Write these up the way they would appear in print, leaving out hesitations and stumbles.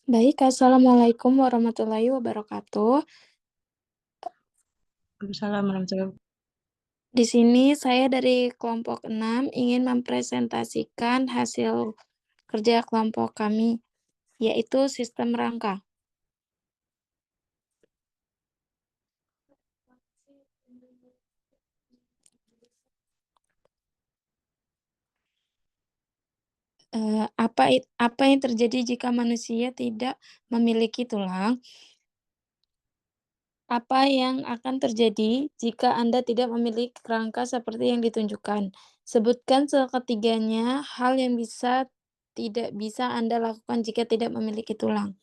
Baik, assalamualaikum warahmatullahi wabarakatuh. Waalaikumsalam warahmatullahi. Di sini saya dari kelompok 6 ingin mempresentasikan hasil kerja kelompok kami, yaitu sistem rangka. Apa yang terjadi jika manusia tidak memiliki tulang? Apa yang akan terjadi jika Anda tidak memiliki kerangka seperti yang ditunjukkan? Sebutkan seketiganya hal yang tidak bisa Anda lakukan jika tidak memiliki tulang.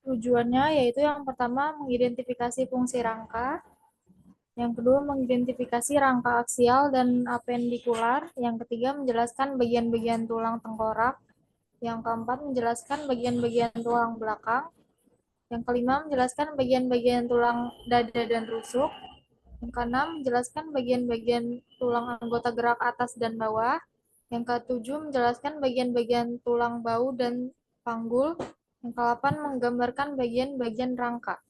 Tujuannya yaitu yang pertama mengidentifikasi fungsi rangka, yang kedua mengidentifikasi rangka aksial dan apendikular, yang ketiga menjelaskan bagian-bagian tulang tengkorak, yang keempat menjelaskan bagian-bagian tulang belakang, yang kelima menjelaskan bagian-bagian tulang dada dan rusuk, yang keenam menjelaskan bagian-bagian tulang anggota gerak atas dan bawah, yang ketujuh menjelaskan bagian-bagian tulang bahu dan panggul, yang kedelapan menggambarkan bagian-bagian rangka.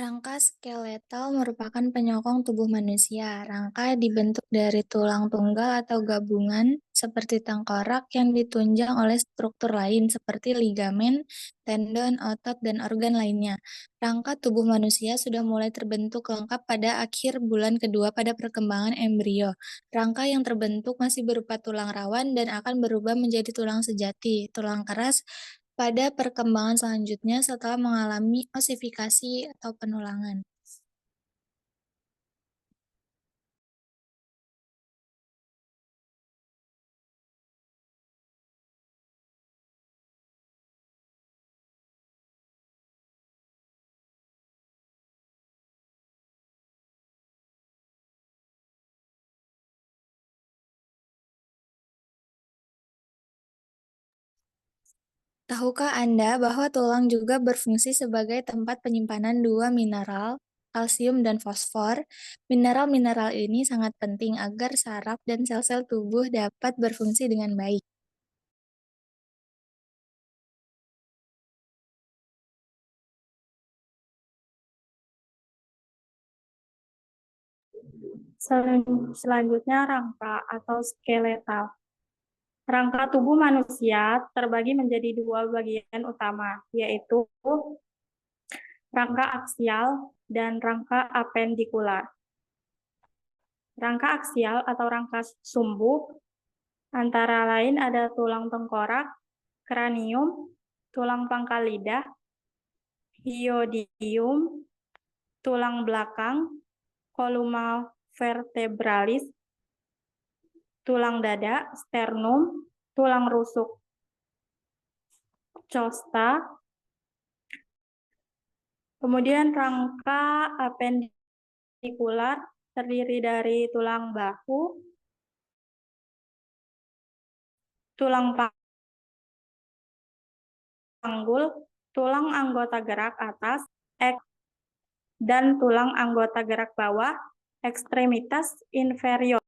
Rangka skeletal merupakan penyokong tubuh manusia. Rangka dibentuk dari tulang tunggal atau gabungan seperti tengkorak yang ditunjang oleh struktur lain seperti ligamen, tendon, otot, dan organ lainnya. Rangka tubuh manusia sudah mulai terbentuk lengkap pada akhir bulan kedua pada perkembangan embrio. Rangka yang terbentuk masih berupa tulang rawan dan akan berubah menjadi tulang sejati, tulang keras, pada perkembangan selanjutnya setelah mengalami osifikasi atau penulangan. Tahukah Anda bahwa tulang juga berfungsi sebagai tempat penyimpanan dua mineral, kalsium dan fosfor? Mineral-mineral ini sangat penting agar saraf dan sel-sel tubuh dapat berfungsi dengan baik. Selanjutnya rangka atau skeletal. Rangka tubuh manusia terbagi menjadi dua bagian utama, yaitu rangka aksial dan rangka apendikular. Rangka aksial atau rangka sumbu antara lain ada tulang tengkorak, kranium, tulang pangkal lidah, hyoidium, tulang belakang, columna vertebralis, tulang dada, sternum, tulang rusuk, costa. Kemudian rangka apendikular terdiri dari tulang bahu, tulang panggul, tulang anggota gerak atas, dan tulang anggota gerak bawah, ekstremitas inferior.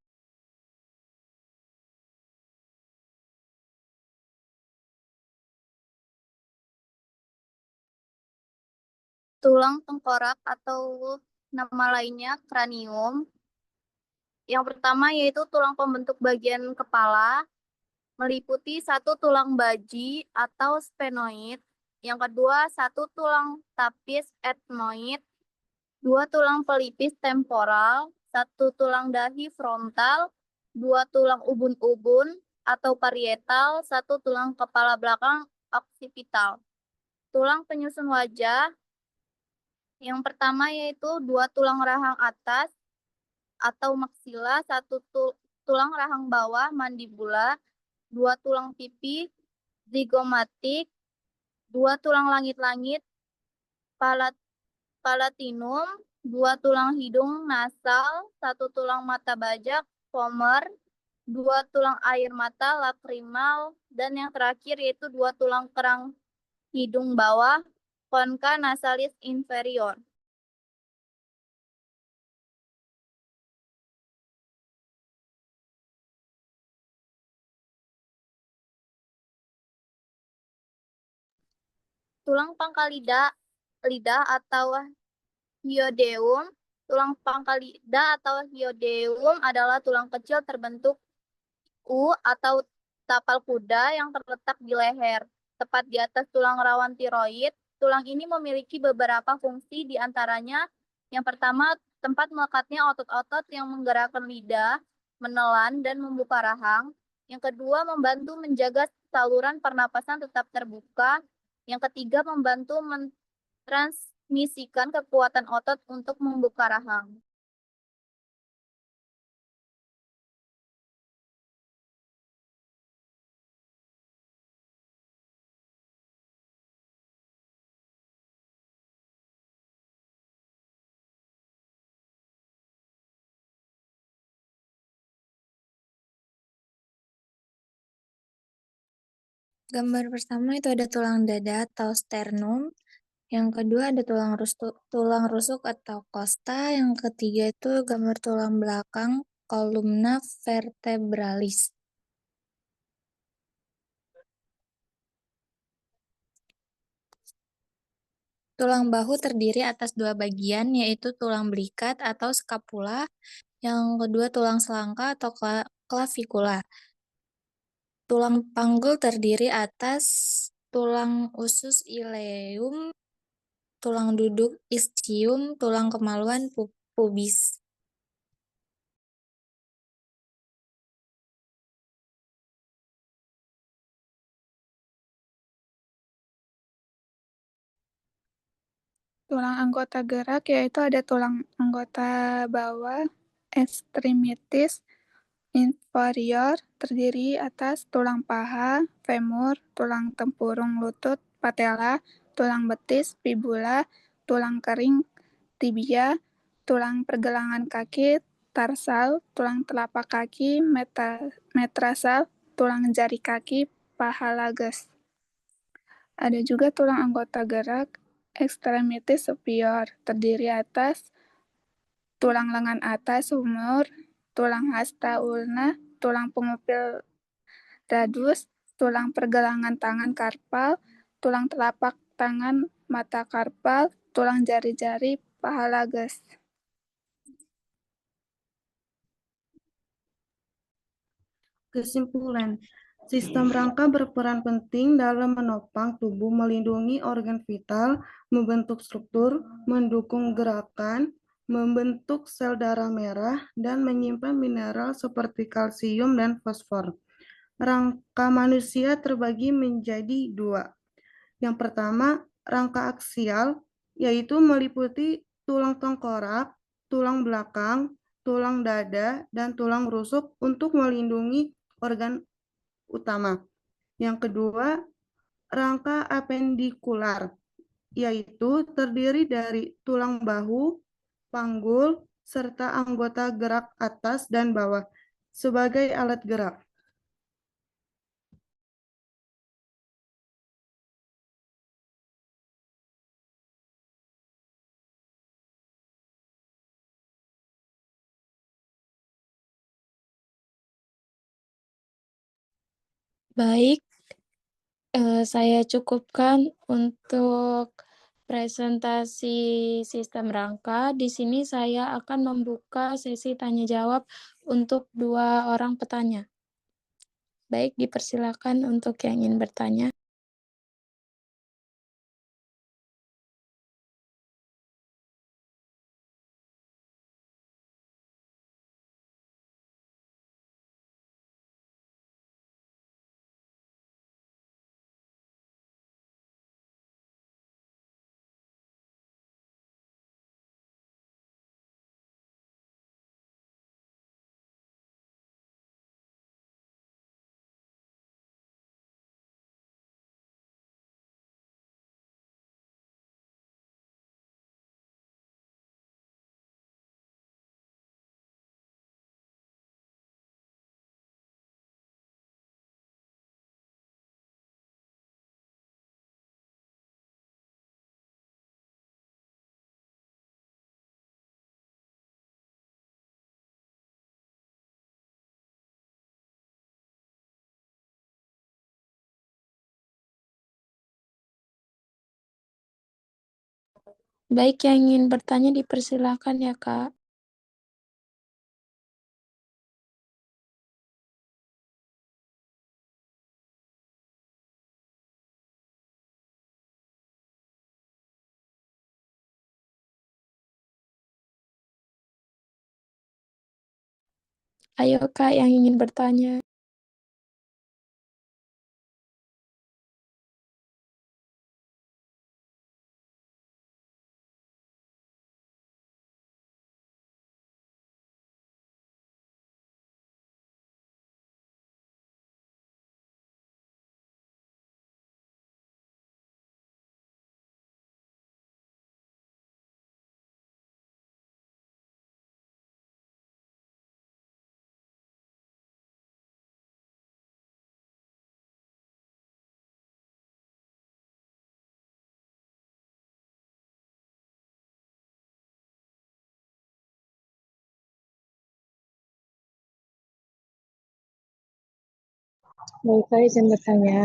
Tulang tengkorak atau nama lainnya kranium. Yang pertama yaitu tulang pembentuk bagian kepala, meliputi satu tulang baji atau sphenoid. Yang kedua, satu tulang tapis ethmoid, dua tulang pelipis temporal, satu tulang dahi frontal, dua tulang ubun-ubun atau parietal, satu tulang kepala belakang occipital. Tulang penyusun wajah yang pertama yaitu 2 tulang rahang atas atau maksila, 1 tulang rahang bawah mandibula, 2 tulang pipi zigomatik, 2 tulang langit-langit palatinum, 2 tulang hidung nasal, 1 tulang mata bajak vomer, 2 tulang air mata lakrimal, dan yang terakhir yaitu 2 tulang kerang hidung bawah concha nasalis inferior. Tulang pangkal lidah atau hyodeum. Tulang pangkal lidah atau hyodeum adalah tulang kecil terbentuk U atau tapal kuda yang terletak di leher, tepat di atas tulang rawan tiroid. Tulang ini memiliki beberapa fungsi, di antaranya yang pertama, tempat melekatnya otot-otot yang menggerakkan lidah, menelan, dan membuka rahang. Yang kedua, membantu menjaga saluran pernapasan tetap terbuka. Yang ketiga, membantu mentransmisikan kekuatan otot untuk membuka rahang. Gambar pertama itu ada tulang dada atau sternum. Yang kedua ada tulang rusuk atau costa. Yang ketiga itu gambar tulang belakang, columna vertebralis. Tulang bahu terdiri atas 2 bagian, yaitu tulang belikat atau scapula. Yang kedua tulang selangka atau clavikula. Tulang panggul terdiri atas tulang usus ileum, tulang duduk ischium, tulang kemaluan pubis. Tulang anggota gerak yaitu ada tulang anggota bawah, extremities inferior, terdiri atas tulang paha, femur, tulang tempurung lutut, patella, tulang betis, fibula, tulang kering, tibia, tulang pergelangan kaki, tarsal, tulang telapak kaki, metatarsal, tulang jari kaki, paha lages. Ada juga tulang anggota gerak extremities superior, terdiri atas tulang lengan atas humor, tulang hasta ulna, tulang pengupil radus, tulang pergelangan tangan karpal, tulang telapak tangan mata karpal, tulang jari-jari paha lages. Kesimpulan, sistem rangka berperan penting dalam menopang tubuh, melindungi organ vital, membentuk struktur, mendukung gerakan, membentuk sel darah merah, dan menyimpan mineral seperti kalsium dan fosfor. Rangka manusia terbagi menjadi 2. Yang pertama, rangka aksial, yaitu meliputi tulang tengkorak, tulang belakang, tulang dada, dan tulang rusuk untuk melindungi organ utama. Yang kedua, rangka apendikular, yaitu terdiri dari tulang bahu, panggul, serta anggota gerak atas dan bawah sebagai alat gerak. Baik, saya cukupkan untuk presentasi sistem rangka. Di sini saya akan membuka sesi tanya jawab untuk 2 orang petanya. Baik, dipersilakan untuk yang ingin bertanya. Baik, yang ingin bertanya dipersilakan ya, Kak. Ayo, Kak, yang ingin bertanya. Baik, saya izin bertanya.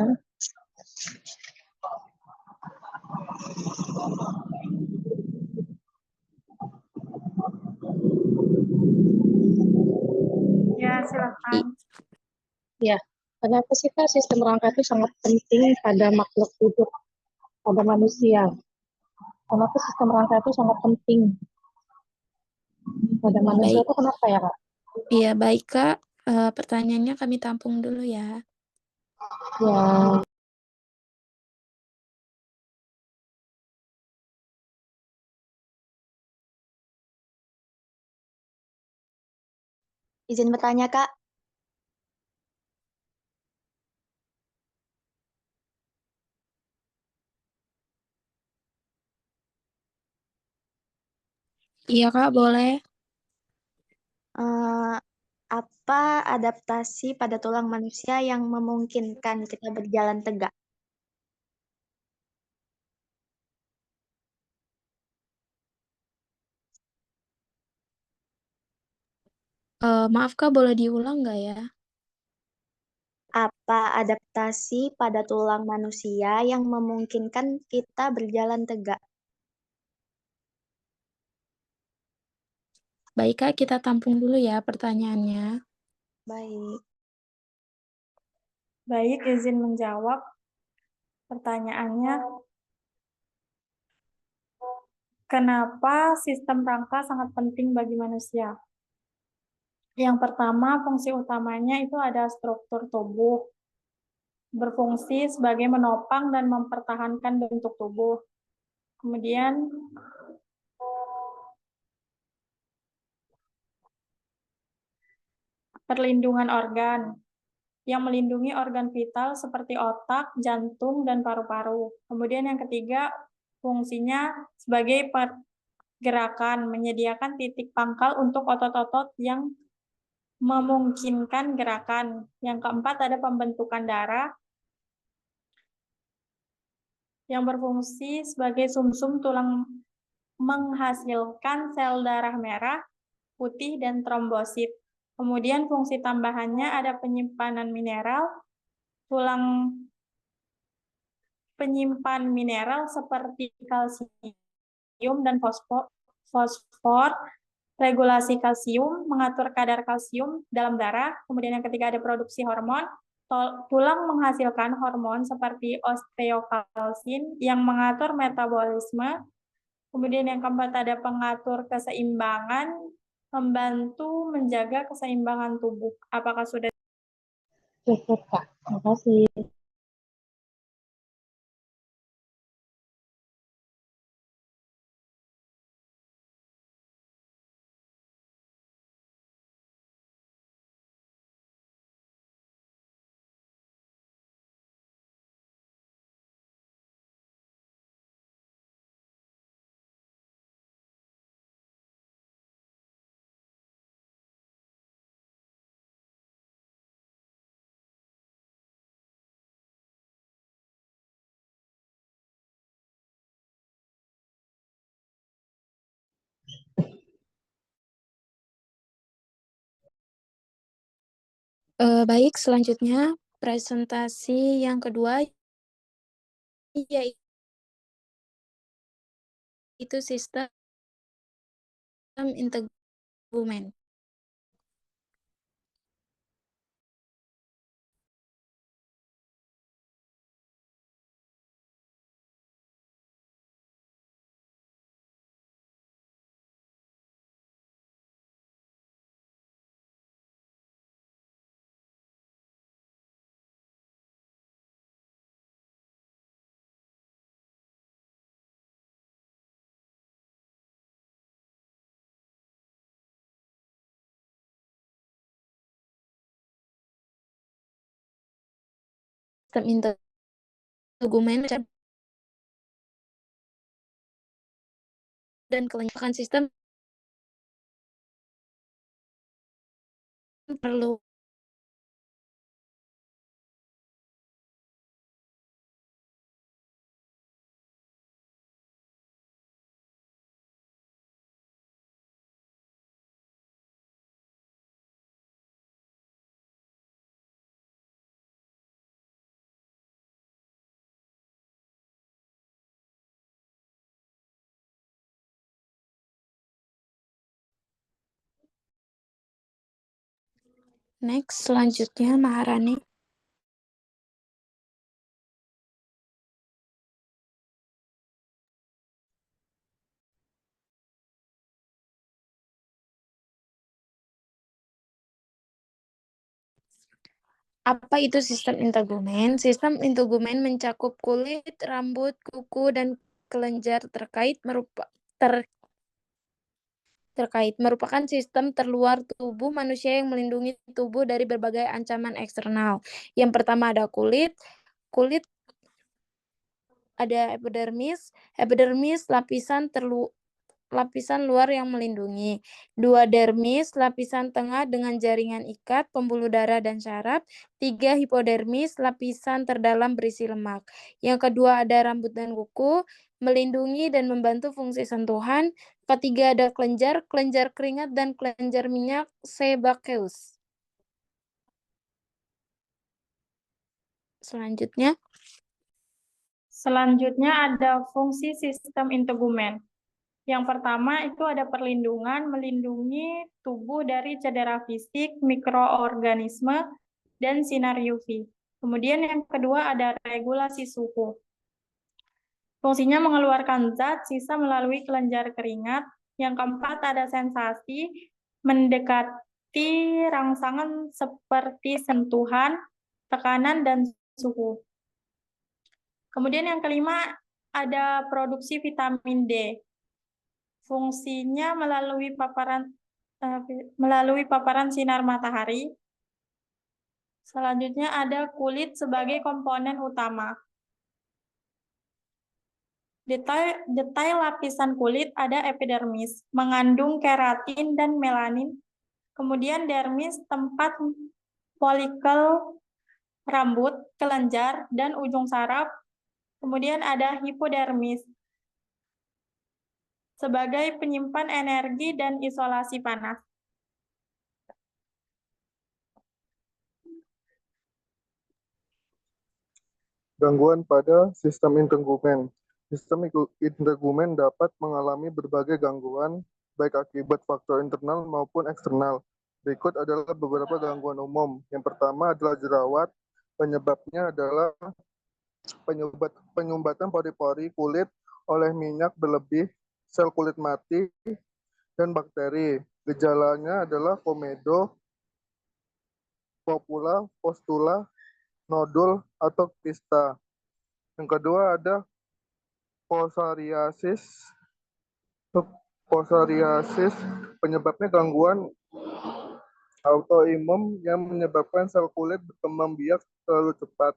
Ya, silakan. Ya, kenapa sih Kak sistem rangka itu sangat penting pada makhluk hidup, pada manusia? Kenapa sistem rangka itu sangat penting pada manusia Baik, itu kenapa ya Kak? iya baik, Kak. Pertanyaannya kami tampung dulu ya. Ya, Izin bertanya, Kak. Iya, Kak, boleh. Eh, apa adaptasi pada tulang manusia yang memungkinkan kita berjalan tegak? Maaf, Kak, boleh diulang nggak ya? Apa adaptasi pada tulang manusia yang memungkinkan kita berjalan tegak? Baik, Kak, kita tampung dulu ya pertanyaannya. Baik. Baik, izin menjawab pertanyaannya. Kenapa sistem rangka sangat penting bagi manusia? Yang pertama, fungsi utamanya itu ada struktur tubuh, berfungsi sebagai menopang dan mempertahankan bentuk tubuh. Kemudian, perlindungan organ, yang melindungi organ vital seperti otak, jantung, dan paru-paru. Kemudian yang ketiga, fungsinya sebagai pergerakan, menyediakan titik pangkal untuk otot-otot yang memungkinkan gerakan. Yang keempat ada pembentukan darah yang berfungsi sebagai sumsum tulang menghasilkan sel darah merah, putih, dan trombosit. Kemudian fungsi tambahannya ada penyimpanan mineral, tulang penyimpan mineral seperti kalsium dan fosfor, regulasi kalsium, mengatur kadar kalsium dalam darah. Kemudian yang ketiga ada produksi hormon. Tulang menghasilkan hormon seperti osteokalsin yang mengatur metabolisme. Kemudian yang keempat ada pengatur keseimbangan, membantu menjaga keseimbangan tubuh. Apakah sudah? cukup Kak. Terima kasih. Baik, selanjutnya presentasi yang kedua yaitu itu sistem integumen? Sistem integumen dan kelencahan sistem perlu next. Selanjutnya Maharani. Apa itu sistem integumen? Sistem integumen mencakup kulit, rambut, kuku, dan kelenjar merupakan sistem terluar tubuh manusia yang melindungi tubuh dari berbagai ancaman eksternal. Yang pertama ada kulit. Kulit ada epidermis. Epidermis lapisan luar yang melindungi. 2 dermis, lapisan tengah dengan jaringan ikat, pembuluh darah dan syaraf. 3 hipodermis, lapisan terdalam berisi lemak. Yang kedua ada rambut dan kuku, melindungi dan membantu fungsi sentuhan. Ketiga ada kelenjar keringat dan kelenjar minyak, sebaceous. Selanjutnya ada fungsi sistem integumen. Yang pertama itu ada perlindungan, melindungi tubuh dari cedera fisik, mikroorganisme, dan sinar UV. Kemudian yang kedua ada regulasi suhu. Fungsinya mengeluarkan zat sisa melalui kelenjar keringat. Yang keempat ada sensasi, mendekati rangsangan seperti sentuhan, tekanan, dan suhu. Kemudian yang kelima ada produksi vitamin D. Fungsinya melalui paparan sinar matahari. Selanjutnya ada kulit sebagai komponen utama. Detail lapisan kulit ada epidermis, mengandung keratin dan melanin. Kemudian dermis, tempat folikel rambut, kelenjar, dan ujung saraf. Kemudian ada hipodermis, sebagai penyimpan energi dan isolasi panas. Gangguan pada sistem integumen. Sistem integumen dapat mengalami berbagai gangguan, baik akibat faktor internal maupun eksternal. Berikut adalah beberapa gangguan umum. Yang pertama adalah jerawat. Penyebabnya adalah penyumbatan pori-pori kulit oleh minyak berlebih, sel kulit mati, dan bakteri. Gejalanya adalah komedo, popula, postula, nodul, atau kista. Yang kedua ada posariasis. Posariasis penyebabnya gangguan autoimun yang menyebabkan sel kulit berkembang biak terlalu cepat.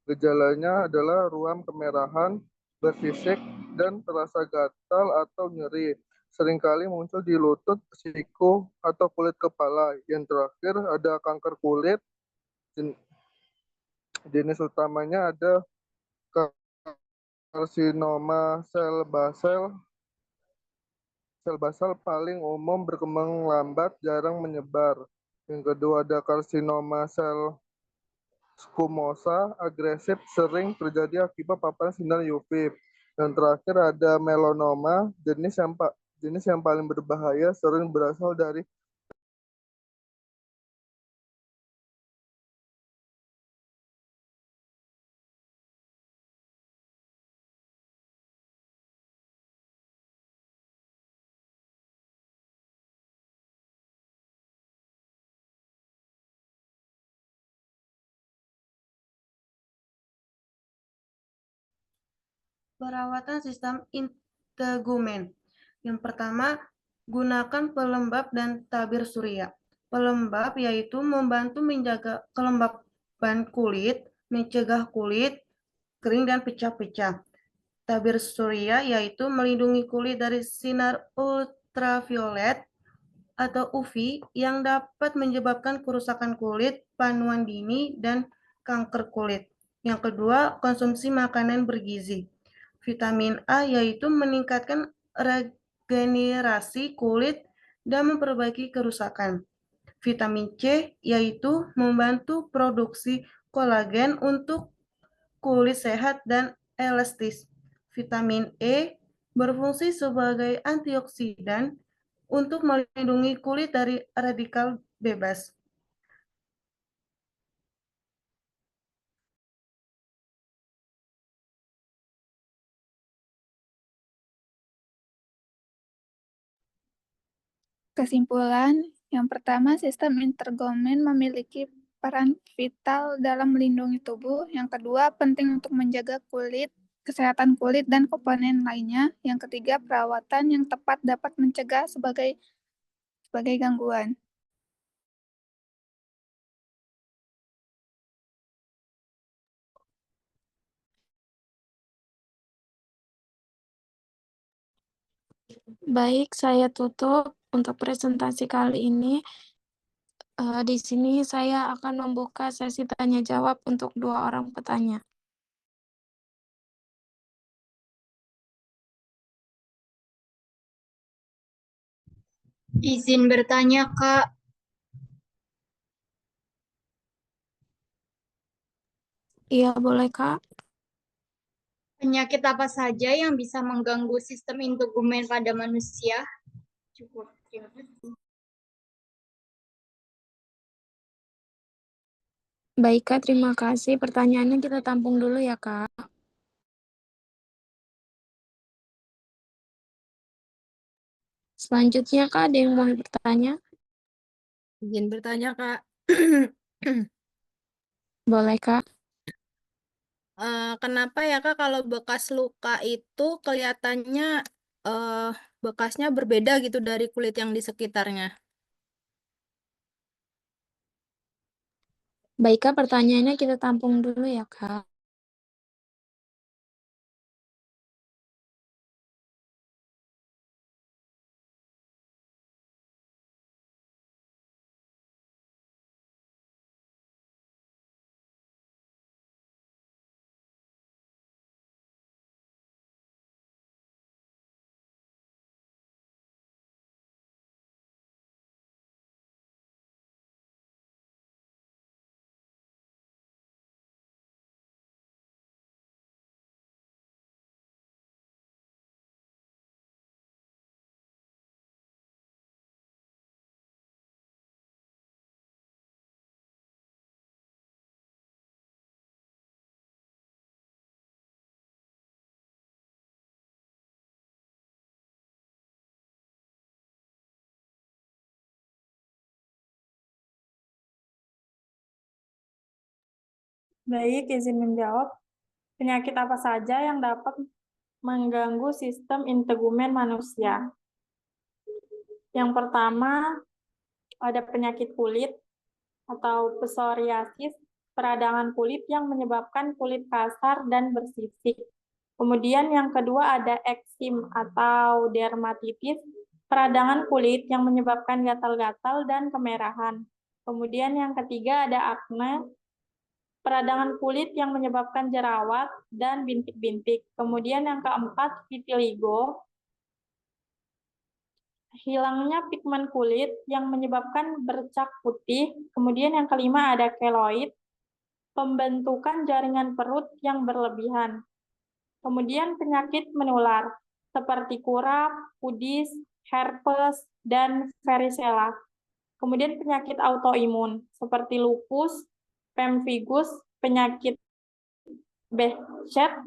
Gejalanya adalah ruam kemerahan, bersisik, dan terasa gatal atau nyeri. Seringkali muncul di lutut, siku, atau kulit kepala. Yang terakhir ada kanker kulit. Jenis utamanya ada karsinoma sel basal. Sel basal paling umum berkembang lambat, jarang menyebar. Yang kedua ada karsinoma sel squamosa, agresif, sering terjadi akibat paparan sinar UV. Yang terakhir ada melanoma, jenis yang paling berbahaya sering berasal dari Perawatan sistem integumen. Yang pertama, gunakan pelembab dan tabir surya. Pelembab yaitu membantu menjaga kelembaban kulit, mencegah kulit kering dan pecah-pecah. Tabir surya yaitu melindungi kulit dari sinar ultraviolet atau UV yang dapat menyebabkan kerusakan kulit, panuan dini, dan kanker kulit. Yang kedua, konsumsi makanan bergizi. Vitamin A yaitu meningkatkan regenerasi kulit dan memperbaiki kerusakan. Vitamin C yaitu membantu produksi kolagen untuk kulit sehat dan elastis. Vitamin E berfungsi sebagai antioksidan untuk melindungi kulit dari radikal bebas. Kesimpulan, yang pertama, sistem integumen memiliki peran vital dalam melindungi tubuh. Yang kedua, penting untuk menjaga kulit, kesehatan kulit, dan komponen lainnya. Yang ketiga, perawatan yang tepat dapat mencegah sebagai gangguan. Baik, saya tutup untuk presentasi kali ini. Di sini saya akan membuka sesi tanya jawab untuk 2 orang petanya. Izin bertanya, Kak. Iya, boleh, Kak. Penyakit apa saja yang bisa mengganggu sistem integumen pada manusia? Cukup. Terima kasih. Baik, Kak, terima kasih. Pertanyaannya kita tampung dulu ya, Kak. Selanjutnya, Kak, ada yang mau bertanya? Izin bertanya, Kak. Boleh, Kak. Kenapa ya, Kak, kalau bekas luka itu kelihatannya bekasnya berbeda gitu dari kulit yang di sekitarnya? Baik, Kak, pertanyaannya kita tampung dulu ya, Kak. Baik, izin menjawab. Penyakit apa saja yang dapat mengganggu sistem integumen manusia? Yang pertama, ada penyakit kulit atau psoriasis, peradangan kulit yang menyebabkan kulit kasar dan bersisik. Kemudian yang kedua ada eksim atau dermatitis, peradangan kulit yang menyebabkan gatal-gatal dan kemerahan. Kemudian yang ketiga ada akne, peradangan kulit yang menyebabkan jerawat dan bintik-bintik. Kemudian yang keempat, vitiligo, hilangnya pigmen kulit yang menyebabkan bercak putih. Kemudian yang kelima ada keloid, pembentukan jaringan perut yang berlebihan. Kemudian penyakit menular seperti kurap, kudis, herpes, dan varicella. Kemudian penyakit autoimun seperti lupus, pemphigus, penyakit Behcet,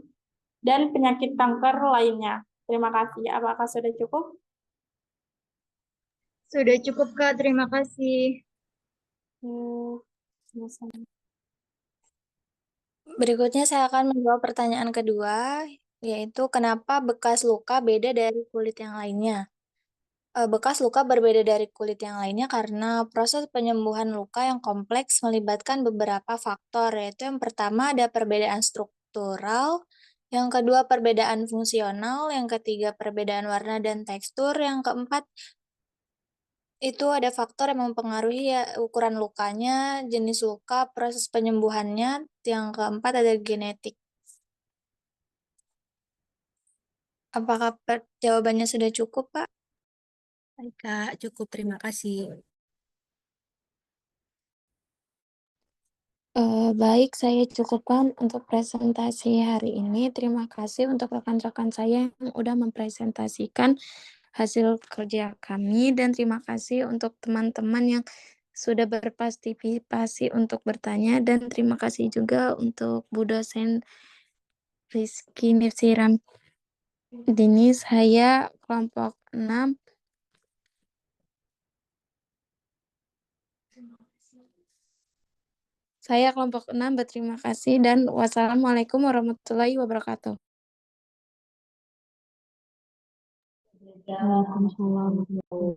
dan penyakit kanker lainnya. Terima kasih. Apakah sudah cukup? Sudah cukup, Kak. Terima kasih. Selesai. Berikutnya saya akan menjawab pertanyaan kedua, yaitu kenapa bekas luka beda dari kulit yang lainnya. Bekas luka berbeda dari kulit yang lainnya karena proses penyembuhan luka yang kompleks melibatkan beberapa faktor, yaitu yang pertama ada perbedaan struktural, yang kedua perbedaan fungsional, yang ketiga perbedaan warna dan tekstur, yang keempat itu ada faktor yang mempengaruhi ya, ukuran lukanya, jenis luka, proses penyembuhannya, yang keempat ada genetik. Apakah jawabannya sudah cukup, Pak? Baik, Kak, cukup. Terima kasih. Baik, saya cukupkan untuk presentasi hari ini. Terima kasih untuk rekan-rekan saya yang udah mempresentasikan hasil kerja kami, dan terima kasih untuk teman-teman yang sudah berpartisipasi untuk bertanya, dan terima kasih juga untuk Bu dosen Rizky Nifsiram Dini. Saya kelompok 6. Saya kelompok 6 berterima kasih dan wassalamualaikum warahmatullahi wabarakatuh. Waalaikumsalam.